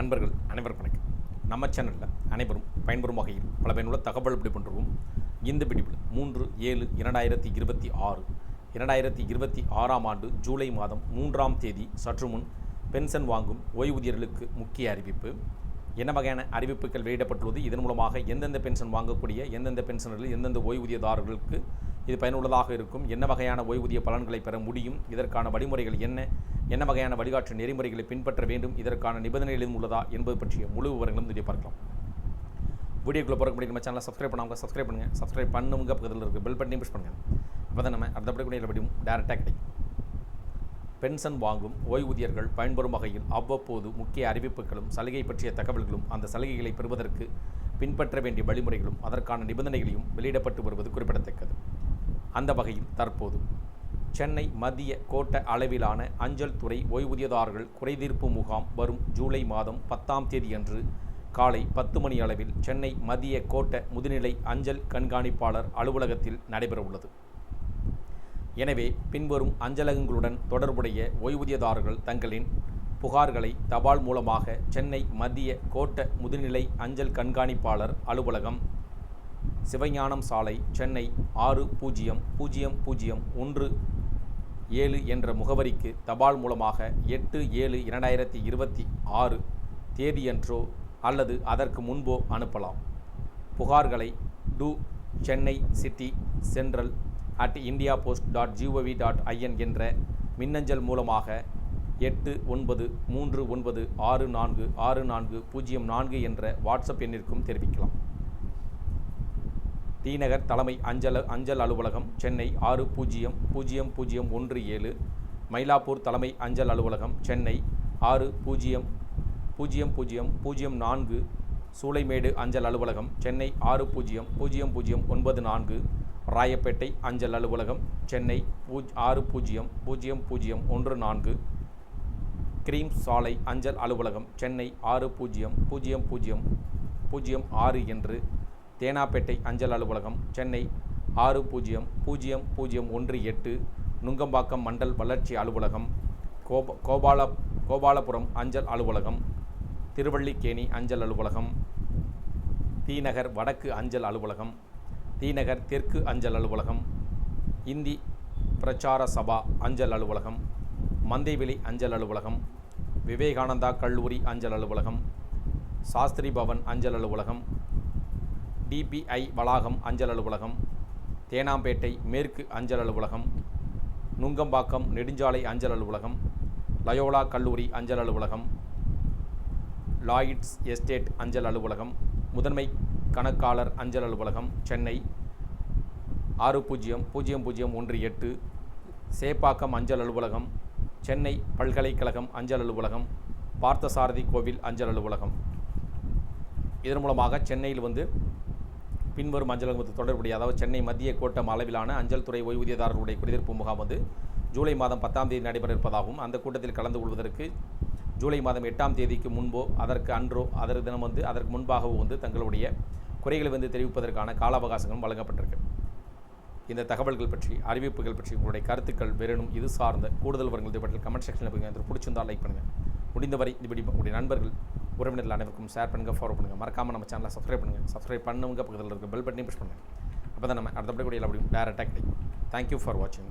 நண்பர்கள் அனைவருக்கும் வணக்கம். நம்ம சேனலில் அனைவரும் பயன்பெறும் வகையில் பல பயனுள்ள தகவல் இப்படி பண்ணுறோம். இந்த பிடிப்பில் 3/7/2026 2026ஆம் ஆண்டு ஜூலை மாதம் 3ஆம் தேதி சற்று முன் பென்ஷன் வாங்கும் ஓய்வூதியர்களுக்கு முக்கிய அறிவிப்பு. என்ன வகையான அறிவிப்புகள் வெளியிடப்பட்டுள்ளது, இதன் மூலமாக எந்தெந்த பென்ஷன் வாங்கக்கூடிய எந்தெந்த பென்ஷனர்கள் எந்தெந்த ஓய்வூதியதாரர்களுக்கு இது பயனுள்ளதாக இருக்கும், என்ன வகையான ஓய்வூதிய பலன்களை பெற முடியும், இதற்கான வழிமுறைகள் என்ன வகையான வழிகாட்டு நெறிமுறைகளை பின்பற்ற வேண்டும், இதற்கான நிபந்தனைகளும் உள்ளதா என்பது பற்றிய முழு விவரங்களும் இதை பார்க்கலாம். வீடியோக்குள்ளே போகிற முடியும். நம்ம சேனலை சப்ஸ்கிரைப் பண்ணாங்க சப்ஸ்கிரைப் பண்ணுங்கள். சப்ஸ்கிரைப் பண்ணுங்க, பக்கத்தில் இருக்க பெல் பட்டனையும் புஷ் பண்ணுங்கள். அப்போ தான் நம்ம அடுத்தபடி எப்படியும் டேரெக்டாக கிடைக்கும். பென்ஷன் வாங்கும் ஓய்வூதியர்கள் பயன்பெறும் வகையில் அவ்வப்போது முக்கிய அறிவிப்புகளும் சலுகை பற்றிய தகவல்களும் அந்த சலுகைகளை பெறுவதற்கு பின்பற்ற வேண்டிய வழிமுறைகளும் அதற்கான நிபந்தனைகளையும் வெளியிடப்பட்டு வருவது குறிப்பிடத்தக்கது. அந்த வகையில் தற்போது சென்னை மத்திய கோட்ட அளவிலான அஞ்சல் துறை ஓய்வூதியதாரர்கள் குறைதீர்ப்பு முகாம் வரும் ஜூலை மாதம் 10ஆம் தேதியன்று காலை 10 மணி அளவில் சென்னை மத்திய கோட்ட முதுநிலை அஞ்சல் கண்காணிப்பாளர் அலுவலகத்தில் நடைபெறவுள்ளது. எனவே பின்வரும் அஞ்சலகங்களுடன் தொடர்புடைய ஓய்வூதியதாரர்கள் தங்களின் புகார்களை தபால் மூலமாக சென்னை மத்திய கோட்ட முதுநிலை அஞ்சல் கண்காணிப்பாளர் அலுவலகம், சிவஞானம் சாலை, சென்னை 600017 என்ற முகவரிக்கு தபால் மூலமாக 8/7/2026 தேதியன்றோ அல்லது அதற்கு முன்போ அனுப்பலாம். புகார்களை chennai city central@indiapost.gov.in என்ற மின்னஞ்சல் மூலமாக 8939646404 என்ற வாட்ஸ்அப் எண்ணிற்கும் தெரிவிக்கலாம். டி நகர் தலைமை அஞ்சல் அலுவலகம், சென்னை 600017, மயிலாப்பூர் தலைமை அஞ்சல் அலுவலகம், சென்னை 600004, சூளைமேடு அஞ்சல் அலுவலகம், சென்னை 600094, ராயப்பேட்டை அஞ்சல் அலுவலகம், சென்னை 600014, கிரீம் சாலை அஞ்சல் அலுவலகம், சென்னை 600006 என்று தேனாப்பேட்டை அஞ்சல் அலுவலகம், சென்னை 600018, நுங்கம்பாக்கம் மண்டல் வளர்ச்சி அலுவலகம், கோபாலபுரம் அஞ்சல் அலுவலகம், திருவள்ளிக்கேணி அஞ்சல் அலுவலகம், தீநகர் வடக்கு அஞ்சல் அலுவலகம், தீநகர் தெற்கு அஞ்சல் அலுவலகம், இந்தி பிரச்சார சபா அஞ்சல் அலுவலகம், மந்தைவெளி அஞ்சல் அலுவலகம், விவேகானந்தா கல்லூரி அஞ்சல் அலுவலகம், சாஸ்திரி பவன் அஞ்சல் அலுவலகம், டிபிஐ வளாகம் அஞ்சல் அலுவலகம், தேனாம்பேட்டை மேற்கு அஞ்சல் அலுவலகம், நுங்கம்பாக்கம் நெடுஞ்சாலை அஞ்சல் அலுவலகம், லயோலா கல்லூரி அஞ்சல் அலுவலகம், லாயிட்ஸ் எஸ்டேட் அஞ்சல் அலுவலகம், முதன்மை கணக்காளர் அஞ்சல் அலுவலகம், சென்னை 600018, சேப்பாக்கம் அஞ்சல் அலுவலகம், சென்னை பல்கலைக்கழகம் அஞ்சல் அலுவலகம், பார்த்தசாரதி கோவில் அஞ்சல் அலுவலகம். இதன் மூலமாக சென்னையில் பின்வரும் அஞ்சலகத்தில் தொடர்புடைய, அதாவது சென்னை மத்திய கோட்டம் அளவிலான அஞ்சல் துறை ஓய்வூதியதாரர்களுடைய குடியிருப்பு முகாம் ஜூலை மாதம் 10ஆம் தேதி நடைபெற இருப்பதாகவும் அந்த கூட்டத்தில் கலந்து கொள்வதற்கு ஜூலை மாதம் 8ஆம் தேதிக்கு முன்போ அதற்கு அன்றோ அதற்கு தினம் அதற்கு முன்பாகவோ தங்களுடைய குறைகளை தெரிவிப்பதற்கான கால அவகாசங்களும் வழங்கப்பட்டிருக்கு. இந்த தகவல்கள் பற்றி அறிவிப்புகள் பற்றி உங்களுடைய கருத்துக்கள் வேறேனும் இது சார்ந்த கூடுதல் விவரங்கள் பற்றி கமெண்ட் செக்ஷனில் போய் பிடிச்சிருந்தால் லைக் பண்ணுங்கள். முடிந்தவரை இந்த வீடியோ உங்களுடைய நண்பர்கள் உறவினர்கள் அனைவருக்கும் ஷேர் பண்ணுங்கள், ஃபாலோ பண்ணுங்கள். மறக்காமல் நம்ம சேனலை சப்ஸ்கிரைப் பண்ணுங்கள். சப்ஸ்கிரைப் பண்ணுங்க, பக்கத்தில் இருக்க பெல் பட்டனையும் புஷ் பண்ணுங்கள். அப்போ தான் நம்ம அடுத்தபடி கூட எல்லா டேரெக்டாக கிடைக்கும். தேங்க்யூ ஃபார் வாட்சிங்.